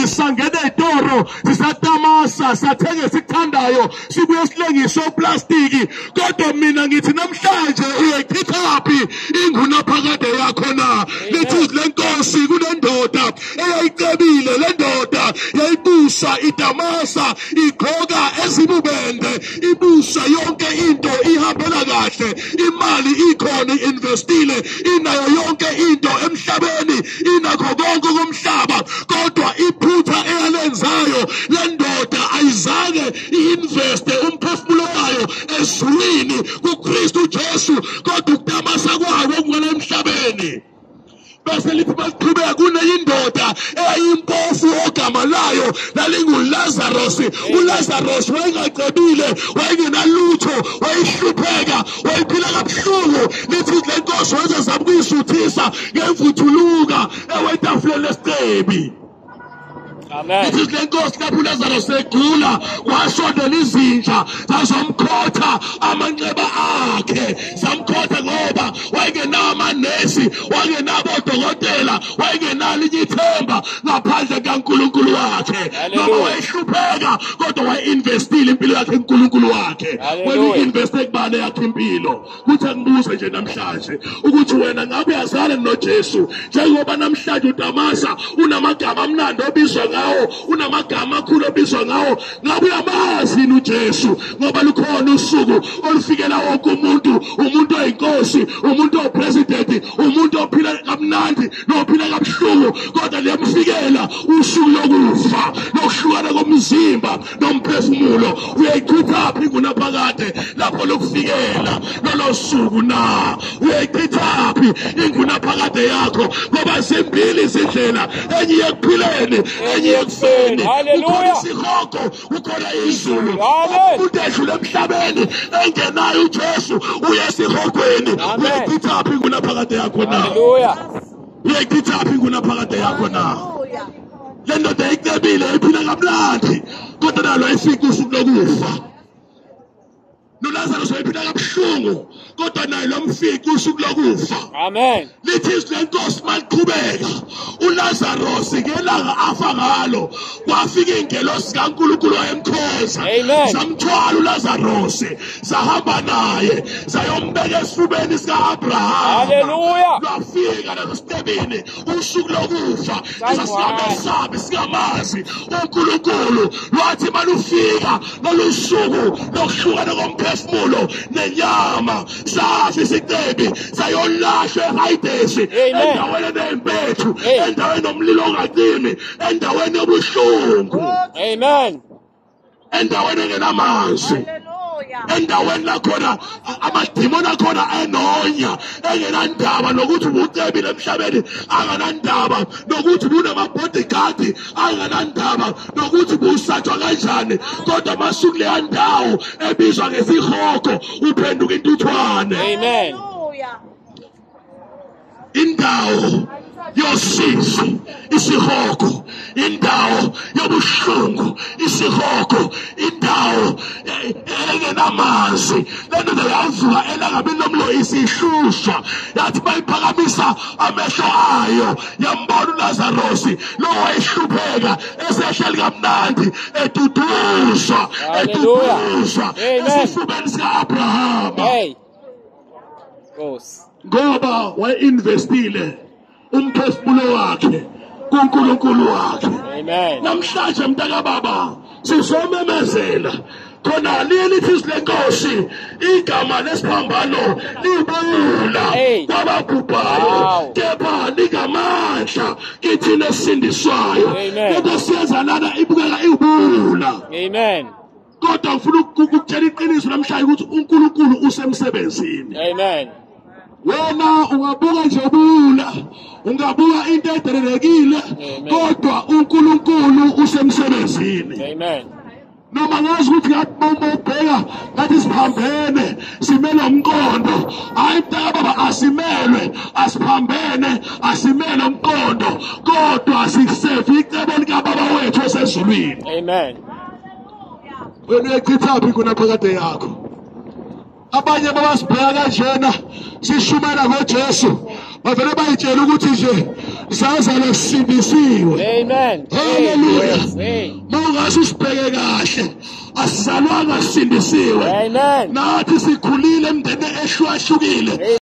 sangena etoro sisatamasa sathenga sikuthandayo sibuye silengiswe oplastiki kodwa mina ngithi namhlanje uyayichithaphi inguna phakade yakho na lithi lenkosi kunendoda eyayicebile lendoda yayibusa itamasa igqoka ezibubende ibusa yonke into ihambela kahle imali ikhona investile inayo yonke into emhlabeni inakho konke komhlaba kodwa iphutha eyalenzayo lendoda ayizange iinveste umphefumulo wayo ezulwini kuKristu Jesu kodwa ukutamasa kwawo ngale emhlabeni bese lithi baqhubeka kuneyindoda eyimpofu ogama layo lalinguLazarus uLazarus wayengacebile wayengenalutho wayihlupheka wayiphila kabuhlungu lithi lenkosi wenza zabukuyisuthisa ngemvuthuluka ewetafuleni lesicebi. Amen. It is lenkosi lapho uLazarus egula washondela izinja zazomkhotha amanxeba akhe zamkhotha ngoba wayengenawo amanesi wayengenabo odokotela wayengenalo ithemba ngaphandle kaNkulunkulu wakhe noma wayehlupheka kodwa wayeinvestile impilo yakhe kuNkulunkulu wakhe wayi-investe kubani yakhe impilo kuthi angibuze nje namhlanje ukuthi wena ngabe uyazana noJesu njengoba namhlanje uDamasa unamagama amnandi obizwa unamagama amakhulu obizwa ngawo ngabe uyamazi uJesu ngoba lukhona usuku olufikela wonke umuntu oyinkosi umuntu opresident umuntu ophila kamnandi nophila kabuhlungu kodwa liyamfikela usuku lokufa lokuhlukana komzimba nomphefumulo uyayichithaphi ingunaphakade lapho lokufikela lolo suku na uyayichithaphi ingunaphakade yakho ngoba zimbili izindlela enye ekuphileni enye ekufeni ukhona isihoko ukhona izulu umuntu edlule emhlabeni engenayo uJesu uye esihokweni uyayichithaphi ingunaphakade yakho na uyayichithaphi ingunaphakade yakho na le ndoda ayicebile iphila kamnandi kodwa nalo ayifika usuku lokufa noLazarus wayephila kabuhlungu kodwa naye lomfika usuku lokufa. Amen. Lithi lenkosi maliqhubeka uLazarus ngelanga afa ngalo kwafika ingelosi kaNkulunkulu wayemkhoza samthwala uLazarus sahamba naye sayombeka esifubeni sikaAbraham. Hallelujah. Lwafika nasesitebeni usuku lokufa sasingamesabi singamazi uNkulunkulu lwathi malufika lolusuku lokuhlukana komphefumulo nenyama safi isitebi sayolahlwa eHadesi endaweni nempethu endaweni nomlilo ongacimi endaweni yobuhlungu. Amen. Endaweni engenamanzi endaweni lakhona amadimoni akhona enonya engenandaba nokuthi ubucebile emhlabeni anganandaba nokuthi bunamabodyguard anganandaba nokuthi busatshwa kanjani kodwa masuku leya ndawo ebizwa ngesihoko uphenduka intuthwane. Amen. Indawo yosizi isihoko indawo yobuhlungu isihoko indawo engenamanzi lento yavuka elangabini lomlo isihlushwa yathi bayiphakamisa amehlo ayo yambona uLazarus lo wayehlupheka esehleli kamnandi eduduzwa esifubeni sikaAbraham ngoba wayeinvestile umphefumulo wakhe kuNkulunkulu wakhe. Amen. Namhlanje mntaka baba sizomemezela khona lithi lenkosi igama lesiphambano libula kwababhubhayo kepha likamandla kithi nesindiswayo kodwa siyenza lana ibukeka ibula. Amen. Kodwa ngifuna ukutshela iqiniso namhlanje ukuthi uNkulunkulu usemsebenzini. Amen. Wena ungabuka nje ubula ungabuka into edelelekile kodwa uNkulunkulu usemsebenzini. Amen. Noma ngazi ukuthi ubheka ngathi siphambene simele umqondo hayi mntaka baba asimelwe asiphambene asimele umqondo kodwa sisefe icebo likababa wethu osezulwini. Amen. Wena uyayichithaphi ingunaphakade yakho? Abanye babasibheka kanjena sishumela ngoJesu bavele bayitshela ukuthi nje sazalwa sisindisiwe. Amen. Hallelujah. Amen. Mawungase usibheke kahle, asizalwanga sisindisiwe. Amen. Nathi sikhulile emndeni eshwahlukile.